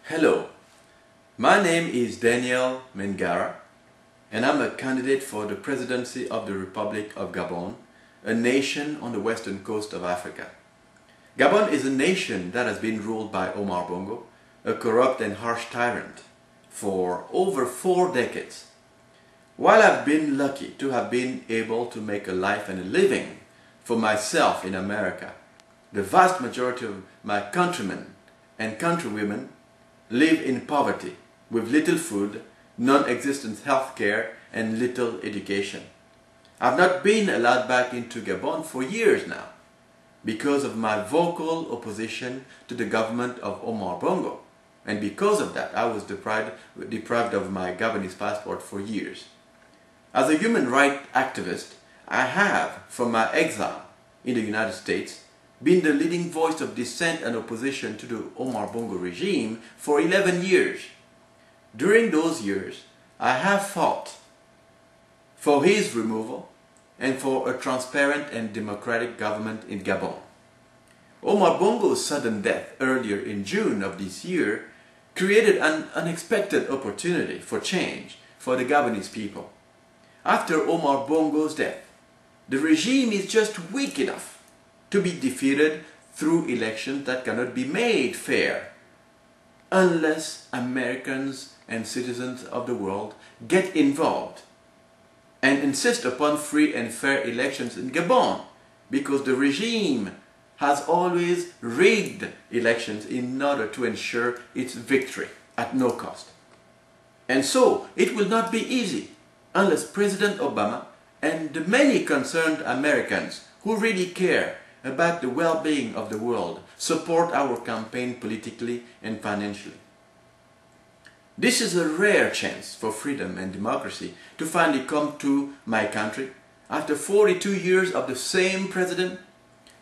Hello, my name is Mengara, and I'm a candidate for the Presidency of the Republic of Gabon, a nation on the western coast of Africa. Gabon is a nation that has been ruled by Omar Bongo, a corrupt and harsh tyrant, for over 4 decades. While I've been lucky to have been able to make a life and a living for myself in America, the vast majority of my countrymen and countrywomen live in poverty, with little food, non-existent health care, and little education. I've not been allowed back into Gabon for years now, because of my vocal opposition to the government of Omar Bongo. And because of that, I was deprived of my Gabonese passport for years. As a human rights activist, I have, from my exile in the United States, been the leading voice of dissent and opposition to the Omar Bongo regime for 11 years. During those years, I have fought for his removal and for a transparent and democratic government in Gabon. Omar Bongo's sudden death earlier in June of this year created an unexpected opportunity for change for the Gabonese people. After Omar Bongo's death, the regime is just weak enough to be defeated through elections that cannot be made fair unless Americans and citizens of the world get involved and insist upon free and fair elections in Gabon, because the regime has always rigged elections in order to ensure its victory at no cost. And so it will not be easy unless President Obama and the many concerned Americans who really care about the well-being of the world support our campaign politically and financially. This is a rare chance for freedom and democracy to finally come to my country after 42 years of the same president,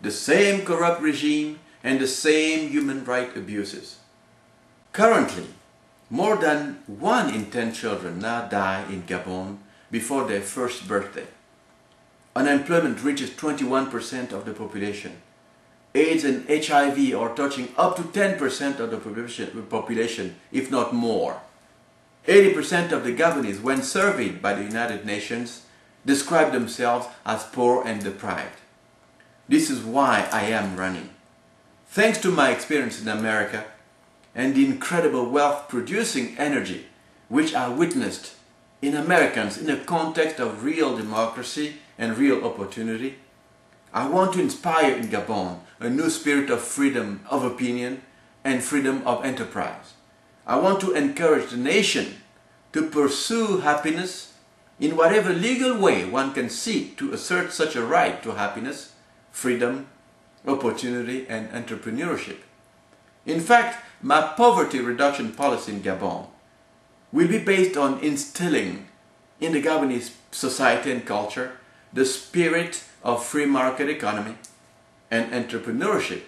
the same corrupt regime, and the same human rights abuses. Currently, more than 1 in 10 children now die in Gabon before their first birthday. Unemployment reaches 21% of the population. AIDS and HIV are touching up to 10% of the population, if not more. 80% of the Gabonese, when surveyed by the United Nations, describe themselves as poor and deprived. This is why I am running. Thanks to my experience in America and the incredible wealth-producing energy which I witnessed in Americans in a context of real democracy and real opportunity, I want to inspire in Gabon a new spirit of freedom of opinion and freedom of enterprise. I want to encourage the nation to pursue happiness in whatever legal way one can seek to assert such a right to happiness, freedom, opportunity, and entrepreneurship. In fact, my poverty reduction policy in Gabon will be based on instilling in the Gabonese society and culture the spirit of free market economy and entrepreneurship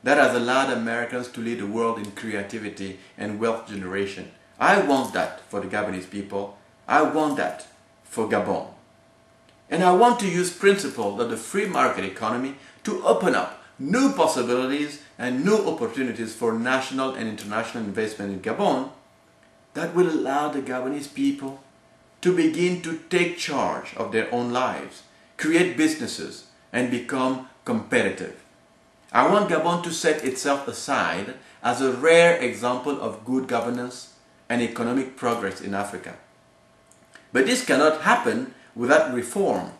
that has allowed Americans to lead the world in creativity and wealth generation. I want that for the Gabonese people. I want that for Gabon. And I want to use principles of the free market economy to open up new possibilities and new opportunities for national and international investment in Gabon that will allow the Gabonese people to begin to take charge of their own lives, create businesses, and become competitive. I want Gabon to set itself aside as a rare example of good governance and economic progress in Africa. But this cannot happen without reform.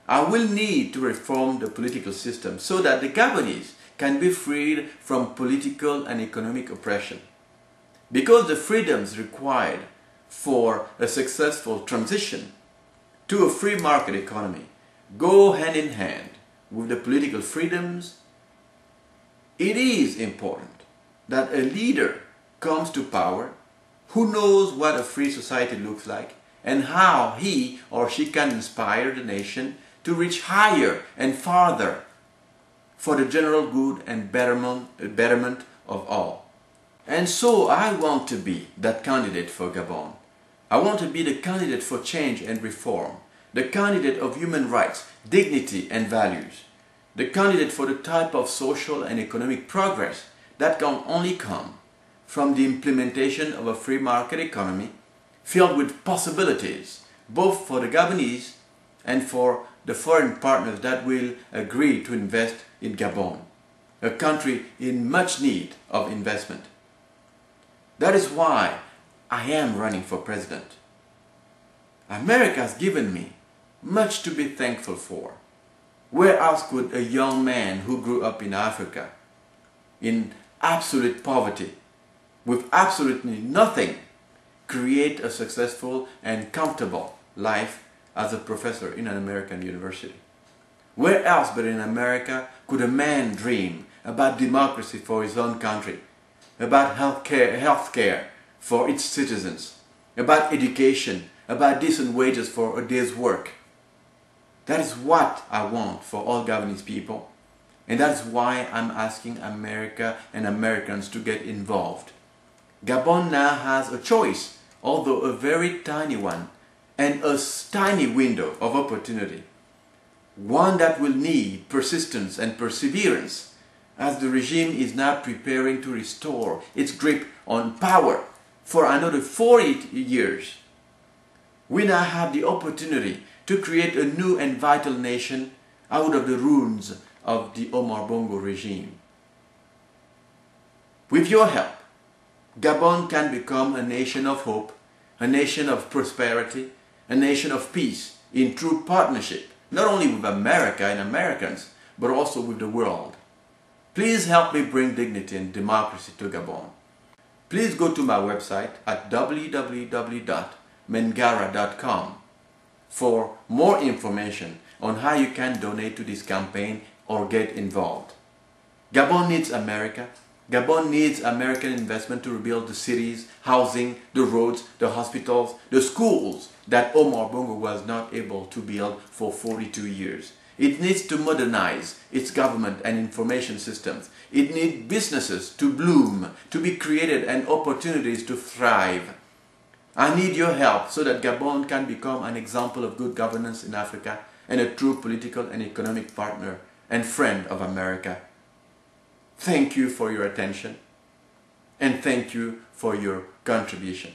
I will need to reform the political system so that the Gabonese can be freed from political and economic oppression. Because the freedoms required for a successful transition to a free market economy go hand in hand with the political freedoms, it is important that a leader comes to power who knows what a free society looks like and how he or she can inspire the nation to reach higher and farther for the general good and betterment of all. And so I want to be that candidate for Gabon. I want to be the candidate for change and reform, the candidate of human rights, dignity and values, the candidate for the type of social and economic progress that can only come from the implementation of a free market economy filled with possibilities, both for the Gabonese and for the foreign partners that will agree to invest in Gabon, a country in much need of investment. That is why I am running for president. America has given me much to be thankful for. Where else could a young man who grew up in Africa, in absolute poverty, with absolutely nothing, create a successful and comfortable life as a professor in an American university? Where else but in America could a man dream about democracy for his own country, about healthcare for its citizens, about education, about decent wages for a day's work? That is what I want for all Gabonese people, and that is why I'm asking America and Americans to get involved. Gabon now has a choice, although a very tiny one, and a tiny window of opportunity. One that will need persistence and perseverance, as the regime is now preparing to restore its grip on power for another 40 years. We now have the opportunity to create a new and vital nation out of the ruins of the Omar Bongo regime. With your help, Gabon can become a nation of hope, a nation of prosperity, a nation of peace in true partnership, not only with America and Americans, but also with the world. Please help me bring dignity and democracy to Gabon. Please go to my website at www.mengara.com for more information on how you can donate to this campaign or get involved. Gabon needs America. Gabon needs American investment to rebuild the cities, housing, the roads, the hospitals, the schools that Omar Bongo was not able to build for 42 years. It needs to modernize its government and information systems. It needs businesses to bloom, to be created, and opportunities to thrive. I need your help so that Gabon can become an example of good governance in Africa and a true political and economic partner and friend of America. Thank you for your attention, and thank you for your contribution.